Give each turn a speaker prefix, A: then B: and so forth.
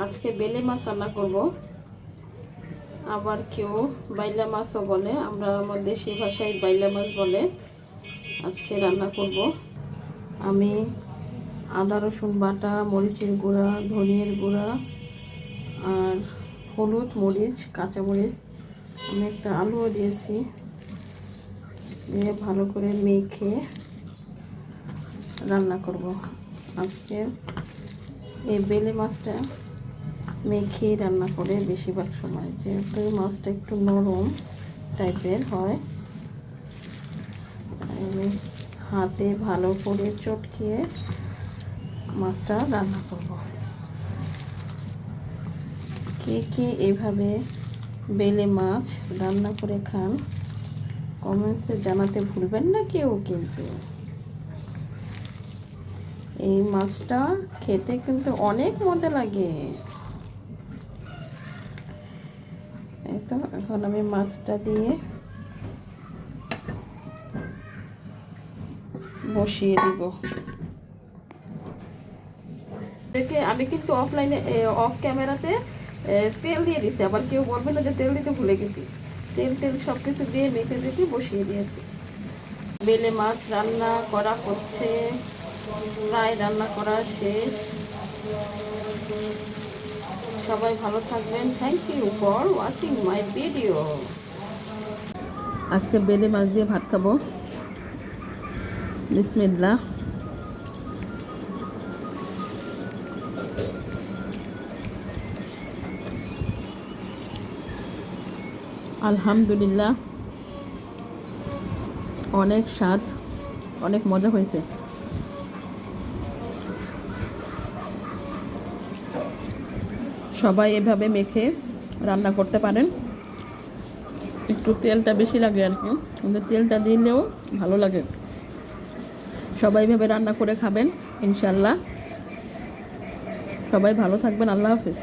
A: আজকে বেলে মাছ রান্না করব। আবার কেউ বাইলা মাছও বলে, আমরা আমার দেশি ভাষায় বাইলা মাছ বলে। আজকে রান্না করব। আমি আদা রসুন বাটা, মরিচের গুঁড়া, ধনিয়ার গুঁড়া আর হলুদ, মরিচ, কাঁচামরিচ, আমি একটা আলুও দিয়েছি, দিয়ে ভালো করে মেখে রান্না করব। আজকে এই বেলে মাছটা মেখেই রান্না করে বেশিরভাগ সময়, যেহেতু মাছটা একটু নরম টাইপের হয়। আমি হাতে ভালো করে চটকিয়ে মাছটা রান্না করব। কে কে এভাবে বেলে মাছ রান্না করে খান কমেন্টসে জানাতে ভুলবেন না কেউ। কিন্তু এই মাছটা খেতে কিন্তু অনেক মজা লাগে। এই তো এখন আমি মাছটা দিয়ে বসিয়ে দিব। দেখে আমি কিন্তু অফ ক্যামেরাতে তেল দিয়ে দিছি, আবার কেউ বলবে না যে তেল দিতে ভুলে গেছি। তেল সব কিছু দিয়ে মেখে বসিয়ে দিয়েছি। বেলে মাছ রান্না করা হচ্ছে, প্রায় রান্না করা শেষ। সবাই ভালো থাকবেন। Thank you for watching my video. আজকে বেলে মাছ দিয়ে ভাত খাবো। বিসমিল্লাহ। আলহামদুলিল্লাহ, অনেক স্বাদ, অনেক মজা হয়েছে। সবাই এভাবে মেখে রান্না করতে পারেন। একটু তেলটা বেশি লাগে আর কি, কিন্তু তেলটা দিলেও ভালো লাগে। সবাই এভাবে রান্না করে খাবেন ইনশাল্লাহ। সবাই ভালো থাকবেন। আল্লাহ হাফিজ।